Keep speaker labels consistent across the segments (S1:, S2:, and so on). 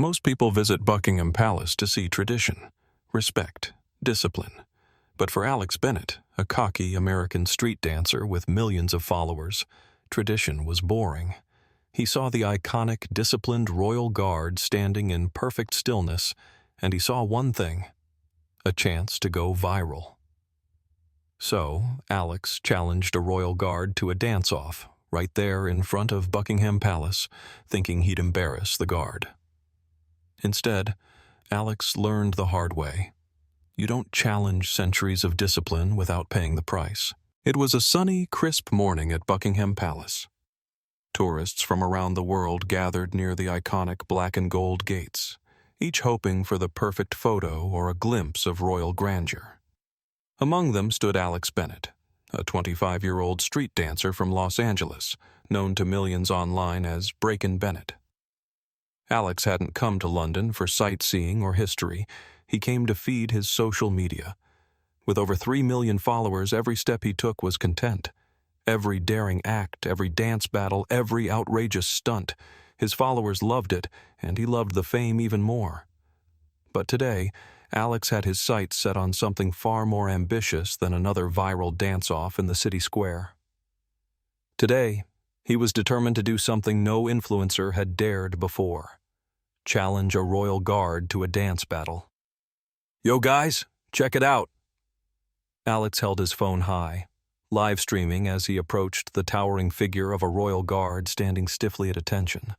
S1: Most people visit Buckingham Palace to see tradition, respect, discipline. But for Alex Bennett, a cocky American street dancer with millions of followers, tradition was boring. He saw the iconic, disciplined royal guard standing in perfect stillness, and he saw one thing: a chance to go viral. So, Alex challenged a royal guard to a dance-off, right there in front of Buckingham Palace, thinking he'd embarrass the guard. Instead, Alex learned the hard way. You don't challenge centuries of discipline without paying the price. It was a sunny, crisp morning at Buckingham Palace. Tourists from around the world gathered near the iconic black and gold gates, each hoping for the perfect photo or a glimpse of royal grandeur. Among them stood Alex Bennett, a 25-year-old street dancer from Los Angeles, known to millions online as Breakin' Bennett. Alex hadn't come to London for sightseeing or history. He came to feed his social media. With over 3 million followers, every step he took was content. Every daring act, every dance battle, every outrageous stunt. His followers loved it, and he loved the fame even more. But today, Alex had his sights set on something far more ambitious than another viral dance-off in the city square. Today, he was determined to do something no influencer had dared before: challenge a royal guard to a dance battle. "Yo guys, check it out!" Alex held his phone high, live streaming as he approached the towering figure of a royal guard standing stiffly at attention.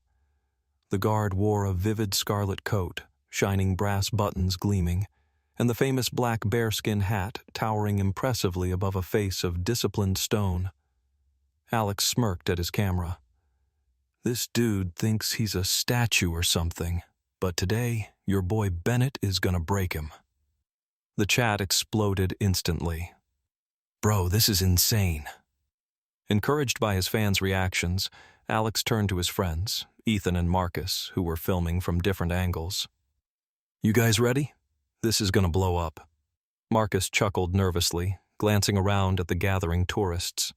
S1: The guard wore a vivid scarlet coat, shining brass buttons gleaming, and the famous black bearskin hat towering impressively above a face of disciplined stone. Alex smirked at his camera. "This dude thinks he's a statue or something, but today, your boy Bennett is gonna break him." The chat exploded instantly. "Bro, this is insane." Encouraged by his fans' reactions, Alex turned to his friends, Ethan and Marcus, who were filming from different angles. "You guys ready? This is gonna blow up." Marcus chuckled nervously, glancing around at the gathering tourists.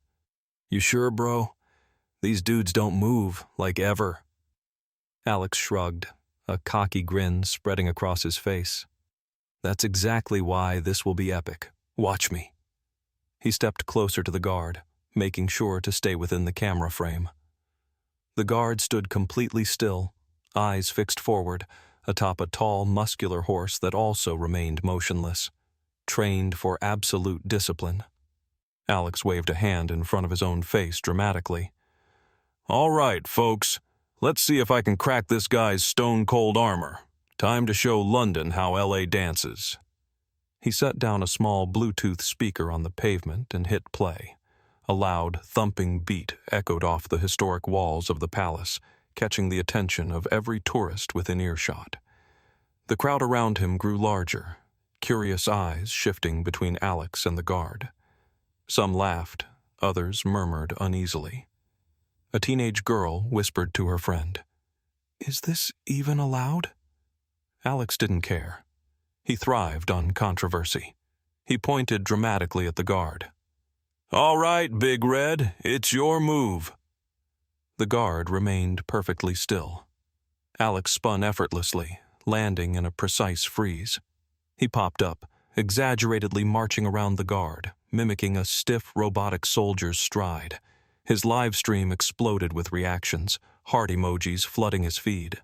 S1: "You sure, bro? These dudes don't move, like ever." Alex shrugged, a cocky grin spreading across his face. "That's exactly why this will be epic. Watch me." He stepped closer to the guard, making sure to stay within the camera frame. The guard stood completely still, eyes fixed forward, atop a tall, muscular horse that also remained motionless, trained for absolute discipline. Alex waved a hand in front of his own face dramatically. "All right, folks, let's see if I can crack this guy's stone-cold armor. Time to show London how LA dances." He set down a small Bluetooth speaker on the pavement and hit play. A loud, thumping beat echoed off the historic walls of the palace, catching the attention of every tourist within earshot. The crowd around him grew larger, curious eyes shifting between Alex and the guard. Some laughed, others murmured uneasily. A teenage girl whispered to her friend, "Is this even allowed?" Alex didn't care. He thrived on controversy. He pointed dramatically at the guard. "All right, Big Red, it's your move." The guard remained perfectly still. Alex spun effortlessly, landing in a precise freeze. He popped up, exaggeratedly marching around the guard, mimicking a stiff robotic soldier's stride. His live stream exploded with reactions, heart emojis flooding his feed.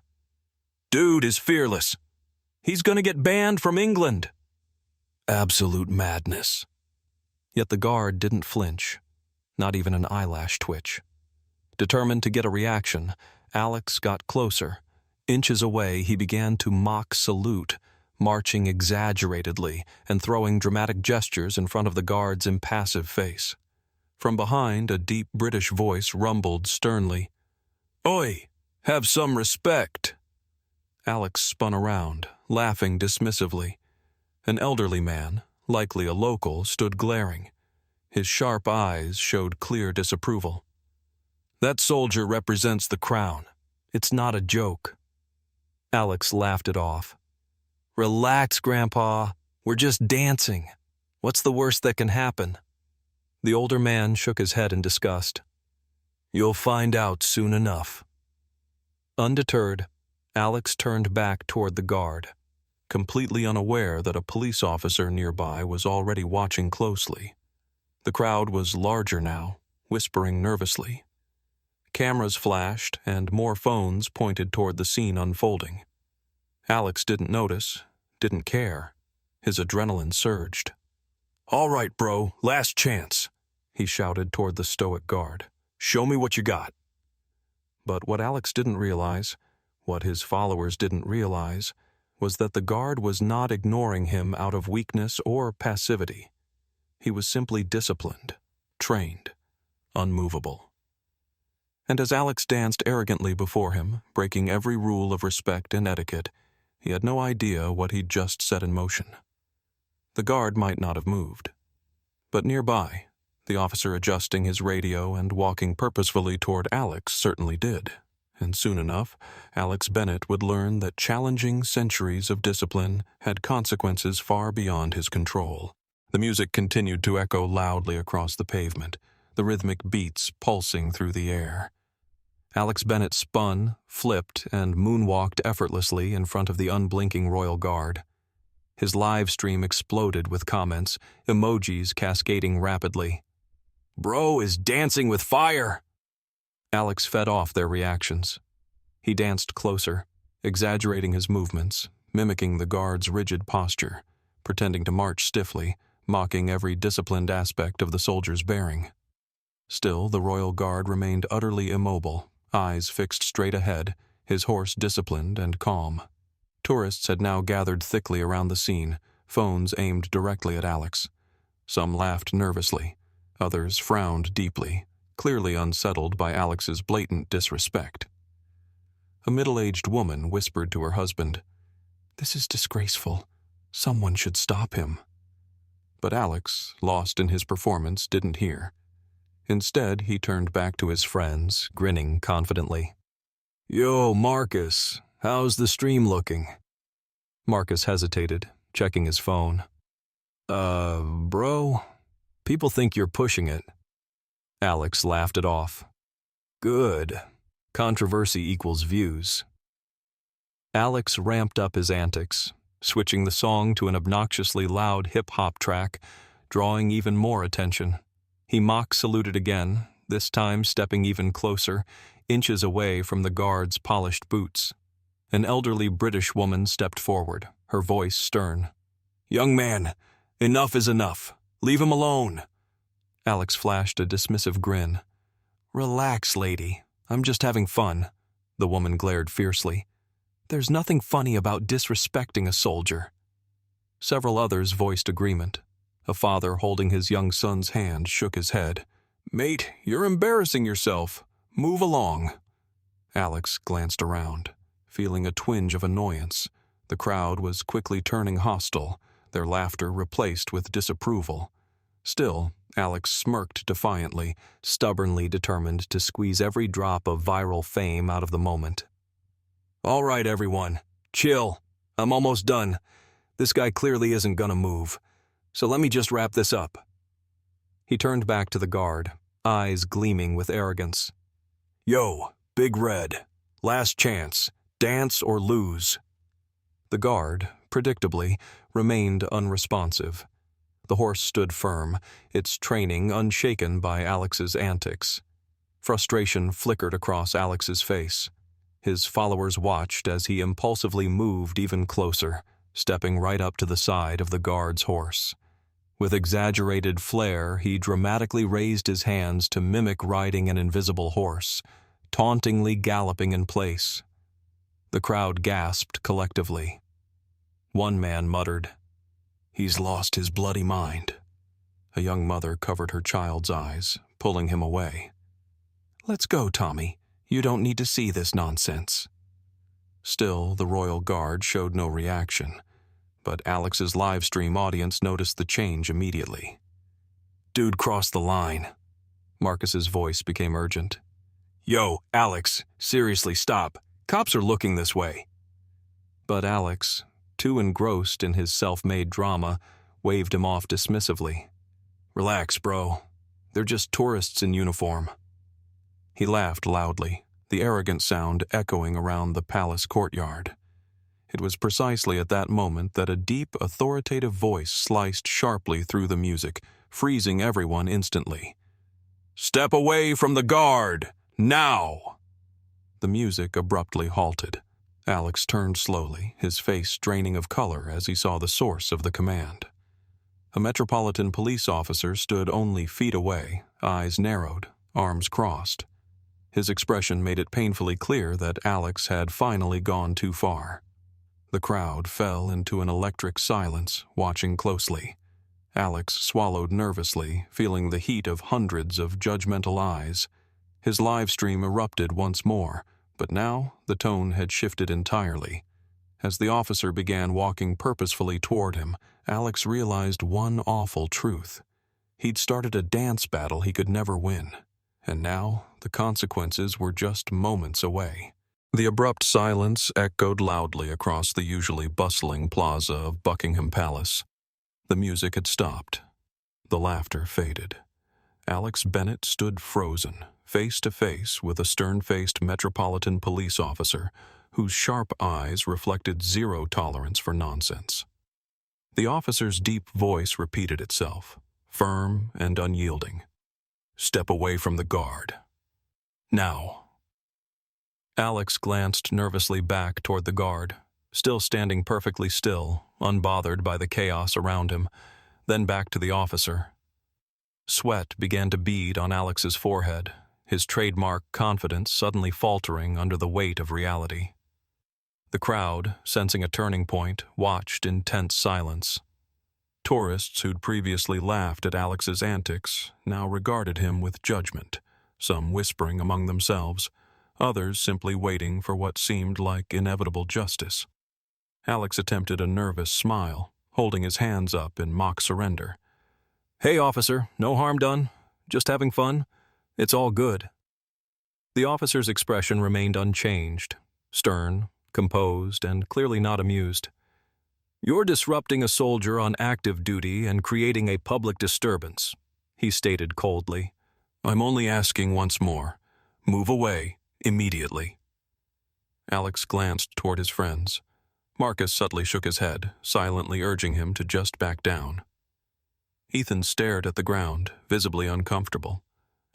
S1: "Dude is fearless. He's gonna get banned from England." Absolute madness. Yet the guard didn't flinch, not even an eyelash twitch. Determined to get a reaction, Alex got closer. Inches away, he began to mock salute, marching exaggeratedly and throwing dramatic gestures in front of the guard's impassive face. From behind, a deep British voice rumbled sternly, "Oi, have some respect." Alex spun around, laughing dismissively. An elderly man, likely a local, stood glaring. His sharp eyes showed clear disapproval. "That soldier represents the crown. It's not a joke." Alex laughed it off. "Relax, Grandpa. We're just dancing. What's the worst that can happen?" The older man shook his head in disgust. "You'll find out soon enough." Undeterred, Alex turned back toward the guard, completely unaware that a police officer nearby was already watching closely. The crowd was larger now, whispering nervously. Cameras flashed, and more phones pointed toward the scene unfolding. Alex didn't notice, didn't care. His adrenaline surged. "All right, bro, last chance," he shouted toward the stoic guard. "Show me what you got." But what Alex didn't realize, what his followers didn't realize, was that the guard was not ignoring him out of weakness or passivity. He was simply disciplined, trained, unmovable. And as Alex danced arrogantly before him, breaking every rule of respect and etiquette, he had no idea what he'd just set in motion. The guard might not have moved. But nearby, the officer adjusting his radio and walking purposefully toward Alex certainly did. And soon enough, Alex Bennett would learn that challenging centuries of discipline had consequences far beyond his control. The music continued to echo loudly across the pavement, the rhythmic beats pulsing through the air. Alex Bennett spun, flipped, and moonwalked effortlessly in front of the unblinking royal guard. His live stream exploded with comments, emojis cascading rapidly. "Bro is dancing with fire!" Alex fed off their reactions. He danced closer, exaggerating his movements, mimicking the guard's rigid posture, pretending to march stiffly, mocking every disciplined aspect of the soldier's bearing. Still, the royal guard remained utterly immobile, eyes fixed straight ahead, his horse disciplined and calm. Tourists had now gathered thickly around the scene, phones aimed directly at Alex. Some laughed nervously, others frowned deeply, clearly unsettled by Alex's blatant disrespect. A middle-aged woman whispered to her husband, "This is disgraceful. Someone should stop him." But Alex, lost in his performance, didn't hear. Instead, he turned back to his friends, grinning confidently. "Yo, Marcus, how's the stream looking?" Marcus hesitated, checking his phone. Bro, people think you're pushing it." Alex laughed it off. "Good. Controversy equals views." Alex ramped up his antics, switching the song to an obnoxiously loud hip-hop track, drawing even more attention. He mock-saluted again, this time stepping even closer, inches away from the guard's polished boots. An elderly British woman stepped forward, her voice stern. "Young man, enough is enough. Leave him alone." Alex flashed a dismissive grin. "Relax, lady. I'm just having fun." The woman glared fiercely. "There's nothing funny about disrespecting a soldier." Several others voiced agreement. A father holding his young son's hand shook his head. "Mate, you're embarrassing yourself. Move along." Alex glanced around, feeling a twinge of annoyance. The crowd was quickly turning hostile, their laughter replaced with disapproval. Still, Alex smirked defiantly, stubbornly determined to squeeze every drop of viral fame out of the moment. "All right, everyone. Chill. I'm almost done. This guy clearly isn't gonna move. So let me just wrap this up." He turned back to the guard, eyes gleaming with arrogance. "Yo, Big Red. Last chance. Dance or lose." The guard, predictably, remained unresponsive. The horse stood firm, its training unshaken by Alex's antics. Frustration flickered across Alex's face. His followers watched as he impulsively moved even closer, stepping right up to the side of the guard's horse. With exaggerated flair, he dramatically raised his hands to mimic riding an invisible horse, tauntingly galloping in place. The crowd gasped collectively. One man muttered, "He's lost his bloody mind." A young mother covered her child's eyes, pulling him away. "Let's go, Tommy. You don't need to see this nonsense." Still, the royal guard showed no reaction, but Alex's livestream audience noticed the change immediately. "Dude crossed the line." Marcus's voice became urgent. "Yo, Alex, seriously stop. Cops are looking this way." But Alex, too engrossed in his self-made drama, waved him off dismissively. "Relax, bro. They're just tourists in uniform." He laughed loudly, the arrogant sound echoing around the palace courtyard. It was precisely at that moment that a deep, authoritative voice sliced sharply through the music, freezing everyone instantly. "Step away from the guard! Now!" The music abruptly halted. Alex turned slowly, his face draining of color as he saw the source of the command. A Metropolitan Police officer stood only feet away, eyes narrowed, arms crossed. His expression made it painfully clear that Alex had finally gone too far. The crowd fell into an electric silence, watching closely. Alex swallowed nervously, feeling the heat of hundreds of judgmental eyes. His live stream erupted once more, but now the tone had shifted entirely. As the officer began walking purposefully toward him, Alex realized one awful truth. He'd started a dance battle he could never win, and now the consequences were just moments away. The abrupt silence echoed loudly across the usually bustling plaza of Buckingham Palace. The music had stopped. The laughter faded. Alex Bennett stood frozen, face to face with a stern-faced Metropolitan Police officer whose sharp eyes reflected zero tolerance for nonsense. The officer's deep voice repeated itself, firm and unyielding. "Step away from the guard. Now." Alex glanced nervously back toward the guard, still standing perfectly still, unbothered by the chaos around him, then back to the officer. Sweat began to bead on Alex's forehead, his trademark confidence suddenly faltering under the weight of reality. The crowd, sensing a turning point, watched in tense silence. Tourists who'd previously laughed at Alex's antics now regarded him with judgment, some whispering among themselves, others simply waiting for what seemed like inevitable justice. Alex attempted a nervous smile, holding his hands up in mock surrender. "Hey, officer, no harm done. Just having fun. It's all good." The officer's expression remained unchanged, stern, composed, and clearly not amused. "You're disrupting a soldier on active duty and creating a public disturbance," he stated coldly. "I'm only asking once more. Move away. Immediately." Alex glanced toward his friends. Marcus subtly shook his head, silently urging him to just back down. Ethan stared at the ground, visibly uncomfortable.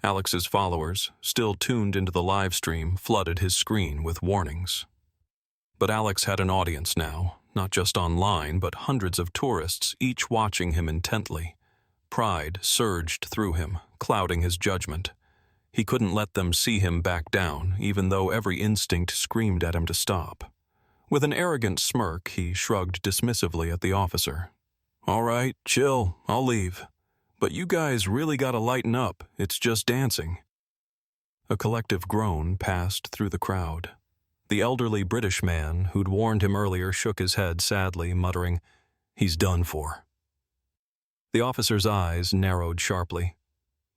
S1: Alex's followers, still tuned into the live stream, flooded his screen with warnings. But Alex had an audience now, not just online, but hundreds of tourists, each watching him intently. Pride surged through him, clouding his judgment. He couldn't let them see him back down, even though every instinct screamed at him to stop. With an arrogant smirk, he shrugged dismissively at the officer. "All right, chill, I'll leave. But you guys really gotta lighten up, it's just dancing." A collective groan passed through the crowd. The elderly British man who'd warned him earlier shook his head sadly, muttering, "He's done for." The officer's eyes narrowed sharply.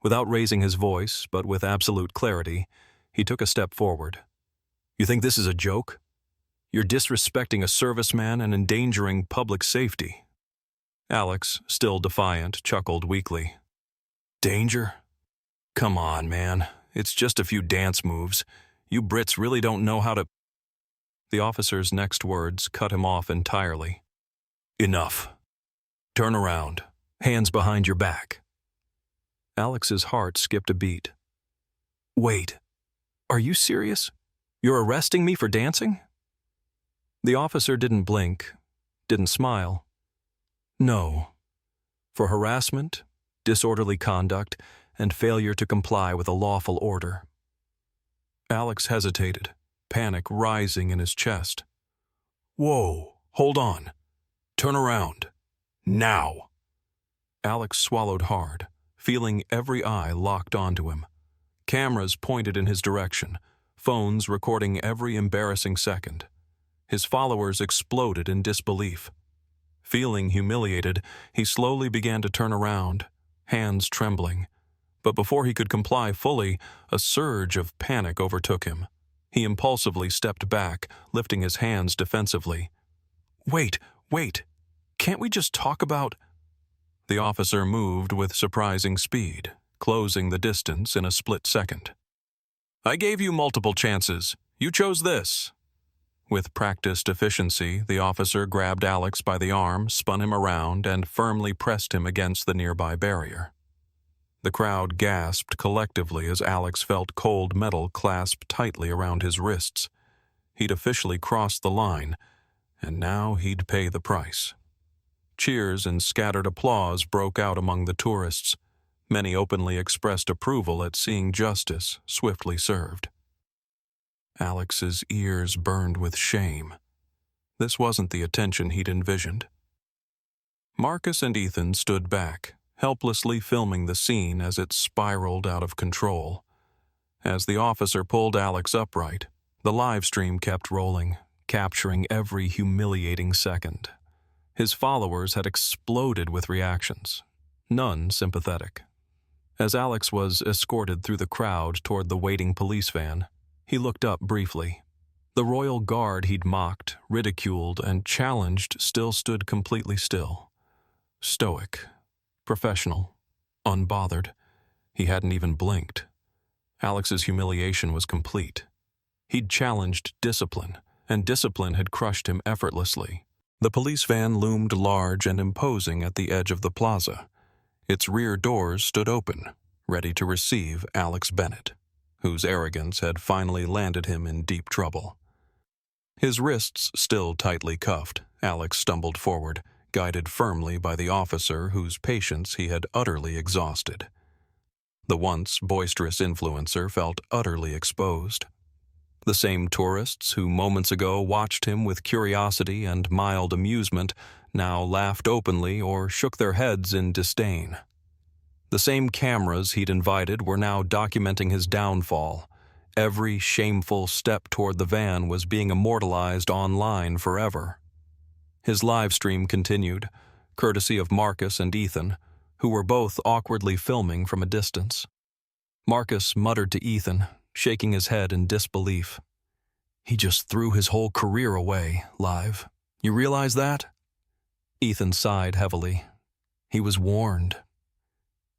S1: Without raising his voice, but with absolute clarity, he took a step forward. "You think this is a joke? You're disrespecting a serviceman and endangering public safety." Alex, still defiant, chuckled weakly. "Danger? Come on, man. It's just a few dance moves. You Brits really don't know how to—" The officer's next words cut him off entirely. "Enough. Turn around. Hands behind your back." Alex's heart skipped a beat. "Wait, are you serious? You're arresting me for dancing?" The officer didn't blink, didn't smile. "No. For harassment, disorderly conduct, and failure to comply with a lawful order." Alex hesitated, panic rising in his chest. "Whoa, hold on. Turn around. Now." Alex swallowed hard, feeling every eye locked onto him. Cameras pointed in his direction, phones recording every embarrassing second. His followers exploded in disbelief. Feeling humiliated, he slowly began to turn around, hands trembling. But before he could comply fully, a surge of panic overtook him. He impulsively stepped back, lifting his hands defensively. Wait. Can't we just talk about—" The officer moved with surprising speed, closing the distance in a split second. I gave you multiple chances. You chose this. With practiced efficiency, the officer grabbed Alex by the arm, spun him around, and firmly pressed him against the nearby barrier. The crowd gasped collectively as Alex felt cold metal clasped tightly around his wrists. He'd officially crossed the line, and now he'd pay the price. Cheers and scattered applause broke out among the tourists. Many openly expressed approval at seeing justice swiftly served. Alex's ears burned with shame. This wasn't the attention he'd envisioned. Marcus and Ethan stood back, helplessly filming the scene as it spiraled out of control. As the officer pulled Alex upright, the live stream kept rolling, capturing every humiliating second. His followers had exploded with reactions, none sympathetic. As Alex was escorted through the crowd toward the waiting police van, he looked up briefly. The royal guard he'd mocked, ridiculed, and challenged still stood completely still. Stoic, professional, unbothered. He hadn't even blinked. Alex's humiliation was complete. He'd challenged discipline, and discipline had crushed him effortlessly. The police van loomed large and imposing at the edge of the plaza. Its rear doors stood open, ready to receive Alex Bennett, whose arrogance had finally landed him in deep trouble. His wrists still tightly cuffed, Alex stumbled forward, guided firmly by the officer whose patience he had utterly exhausted. The once boisterous influencer felt utterly exposed. The same tourists who moments ago watched him with curiosity and mild amusement now laughed openly or shook their heads in disdain. The same cameras he'd invited were now documenting his downfall. Every shameful step toward the van was being immortalized online forever. His live stream continued, courtesy of Marcus and Ethan, who were both awkwardly filming from a distance. Marcus muttered to Ethan, shaking his head in disbelief. "He just threw his whole career away, live. You realize that?" Ethan sighed heavily. He was warned.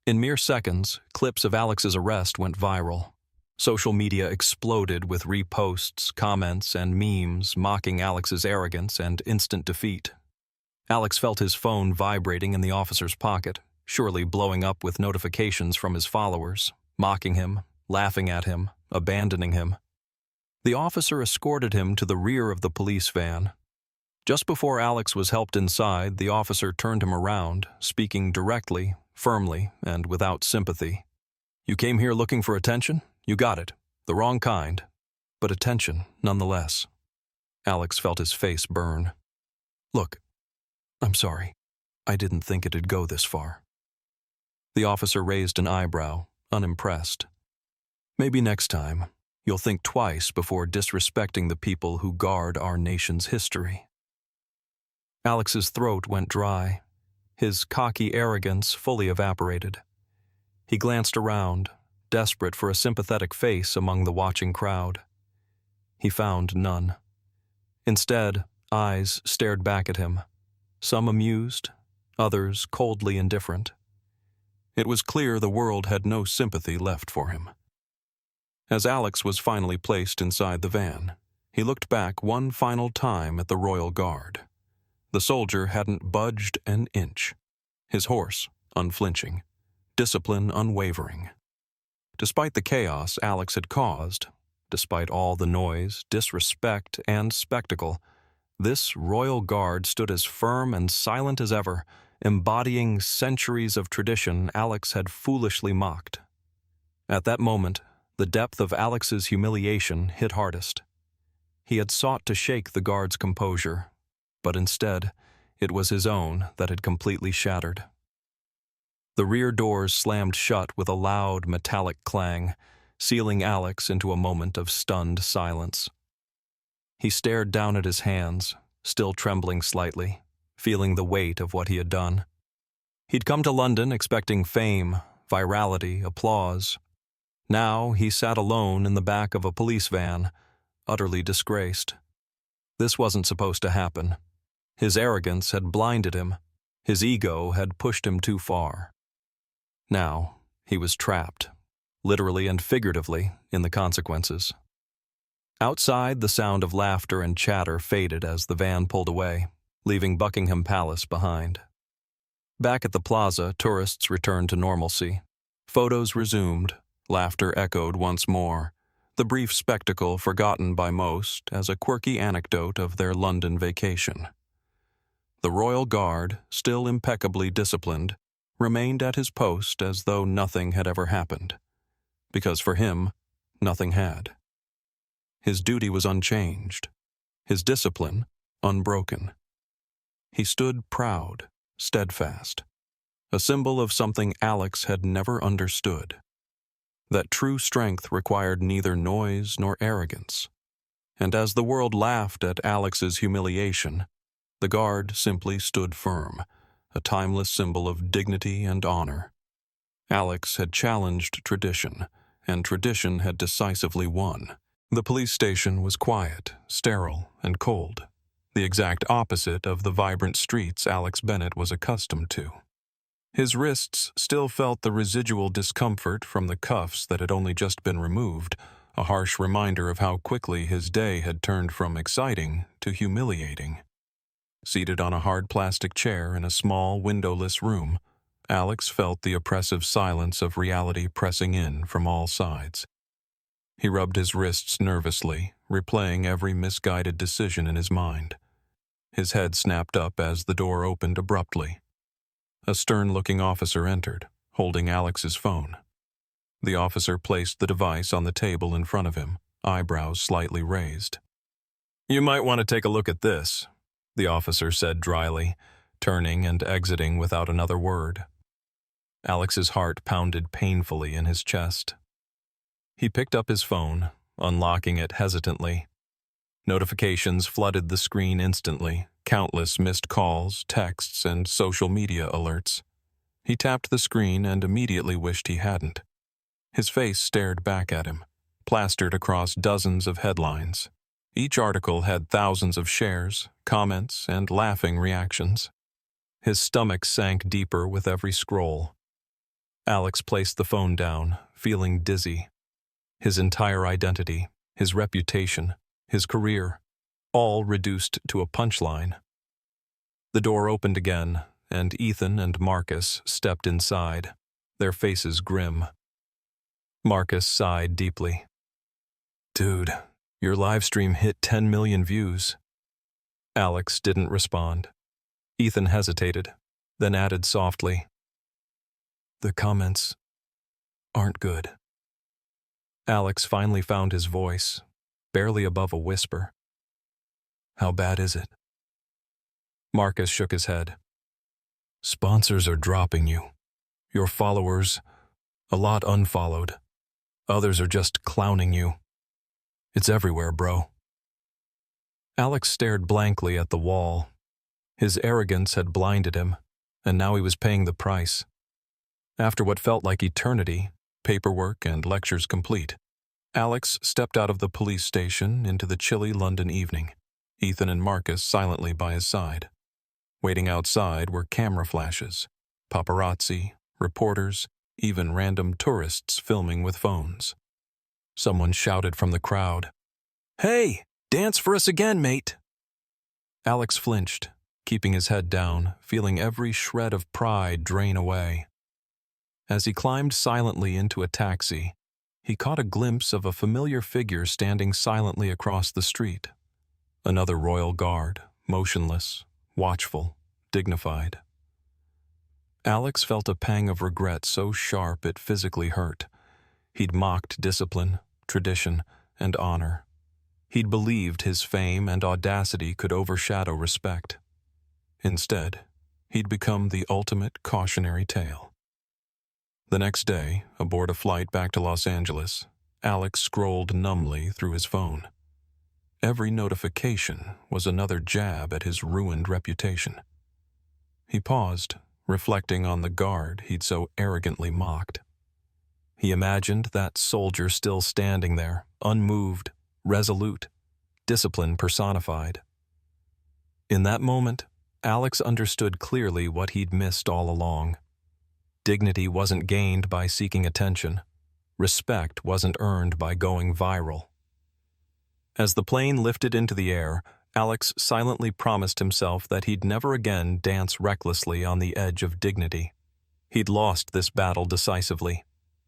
S1: In mere seconds, clips of Alex's arrest went viral. Social media exploded with reposts, comments, and memes mocking Alex's arrogance and instant defeat. Alex felt his phone vibrating in the officer's pocket, surely blowing up with notifications from his followers, mocking him, laughing at him, abandoning him. The officer escorted him to the rear of the police van. Just before Alex was helped inside, the officer turned him around, speaking directly, firmly, and without sympathy. "You came here looking for attention? You got it. The wrong kind. But attention, nonetheless." Alex felt his face burn. "Look, I'm sorry. I didn't think it'd go this far." The officer raised an eyebrow, unimpressed. "Maybe next time, you'll think twice before disrespecting the people who guard our nation's history." Alex's throat went dry. His cocky arrogance fully evaporated. He glanced around, desperate for a sympathetic face among the watching crowd. He found none. Instead, eyes stared back at him, some amused, others coldly indifferent. It was clear the world had no sympathy left for him. As Alex was finally placed inside the van, he looked back one final time at the royal guard. The soldier hadn't budged an inch. His horse, unflinching. Discipline unwavering. Despite the chaos Alex had caused, despite all the noise, disrespect, and spectacle, this royal guard stood as firm and silent as ever, embodying centuries of tradition Alex had foolishly mocked. At that moment, the depth of Alex's humiliation hit hardest. He had sought to shake the guard's composure, but instead, it was his own that had completely shattered. The rear doors slammed shut with a loud, metallic clang, sealing Alex into a moment of stunned silence. He stared down at his hands, still trembling slightly, feeling the weight of what he had done. He'd come to London expecting fame, virality, applause. Now he sat alone in the back of a police van, utterly disgraced. This wasn't supposed to happen. His arrogance had blinded him. His ego had pushed him too far. Now he was trapped, literally and figuratively, in the consequences. Outside, the sound of laughter and chatter faded as the van pulled away, leaving Buckingham Palace behind. Back at the plaza, tourists returned to normalcy. Photos resumed, laughter echoed once more, the brief spectacle forgotten by most as a quirky anecdote of their London vacation. The royal guard, still impeccably disciplined, remained at his post as though nothing had ever happened, because for him, nothing had. His duty was unchanged, his discipline unbroken. He stood proud, steadfast, a symbol of something Alex had never understood, that true strength required neither noise nor arrogance. And as the world laughed at Alex's humiliation, the guard simply stood firm, a timeless symbol of dignity and honor. Alex had challenged tradition, and tradition had decisively won. The police station was quiet, sterile, and cold, the exact opposite of the vibrant streets Alex Bennett was accustomed to. His wrists still felt the residual discomfort from the cuffs that had only just been removed, a harsh reminder of how quickly his day had turned from exciting to humiliating. Seated on a hard plastic chair in a small, windowless room, Alex felt the oppressive silence of reality pressing in from all sides. He rubbed his wrists nervously, replaying every misguided decision in his mind. His head snapped up as the door opened abruptly. A stern-looking officer entered, holding Alex's phone. The officer placed the device on the table in front of him, eyebrows slightly raised. "You might want to take a look at this," the officer said dryly, turning and exiting without another word. Alex's heart pounded painfully in his chest. He picked up his phone, unlocking it hesitantly. Notifications flooded the screen instantly, countless missed calls, texts, and social media alerts. He tapped the screen and immediately wished he hadn't. His face stared back at him, plastered across dozens of headlines. Each article had thousands of shares, comments, and laughing reactions. His stomach sank deeper with every scroll. Alex placed the phone down, feeling dizzy. His entire identity, his reputation, his career, all reduced to a punchline. The door opened again, and Ethan and Marcus stepped inside, their faces grim. Marcus sighed deeply. "Dude, your livestream hit 10 million views." Alex didn't respond. Ethan hesitated, then added softly, "The comments aren't good." Alex finally found his voice, barely above a whisper. "How bad is it?" Marcus shook his head. "Sponsors are dropping you. Your followers, a lot unfollowed. Others are just clowning you. It's everywhere, bro." Alex stared blankly at the wall. His arrogance had blinded him, and now he was paying the price. After what felt like eternity, paperwork and lectures complete, Alex stepped out of the police station into the chilly London evening, Ethan and Marcus silently by his side. Waiting outside were camera flashes, paparazzi, reporters, even random tourists filming with phones. Someone shouted from the crowd, "Hey, dance for us again, mate!" Alex flinched, keeping his head down, feeling every shred of pride drain away. As he climbed silently into a taxi, he caught a glimpse of a familiar figure standing silently across the street. Another royal guard, motionless, watchful, dignified. Alex felt a pang of regret so sharp it physically hurt. He'd mocked discipline, tradition, and honor. He'd believed his fame and audacity could overshadow respect. Instead, he'd become the ultimate cautionary tale. The next day, aboard a flight back to Los Angeles, Alex scrolled numbly through his phone. Every notification was another jab at his ruined reputation. He paused, reflecting on the guard he'd so arrogantly mocked. He imagined that soldier still standing there, unmoved, resolute, discipline personified. In that moment, Alex understood clearly what he'd missed all along. Dignity wasn't gained by seeking attention. Respect wasn't earned by going viral. As the plane lifted into the air, Alex silently promised himself that he'd never again dance recklessly on the edge of dignity. He'd lost this battle decisively,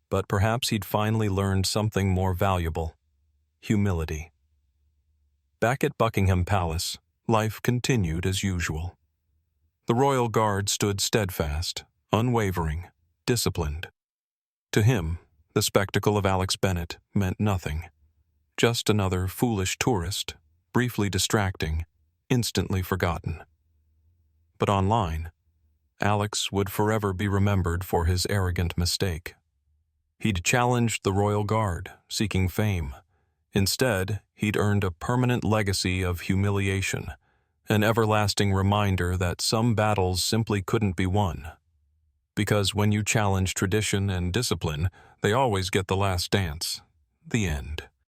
S1: but perhaps he'd finally learned something more valuable: humility. Back at Buckingham Palace, life continued as usual. The royal guard stood steadfast, unwavering, disciplined. To him, the spectacle of Alex Bennett meant nothing. Just another foolish tourist, briefly distracting, instantly forgotten. But online, Alex would forever be remembered for his arrogant mistake. He'd challenged the royal guard, seeking fame. Instead, he'd earned a permanent legacy of humiliation, an everlasting reminder that some battles simply couldn't be won. Because when you challenge tradition and discipline, they always get the last dance, the end.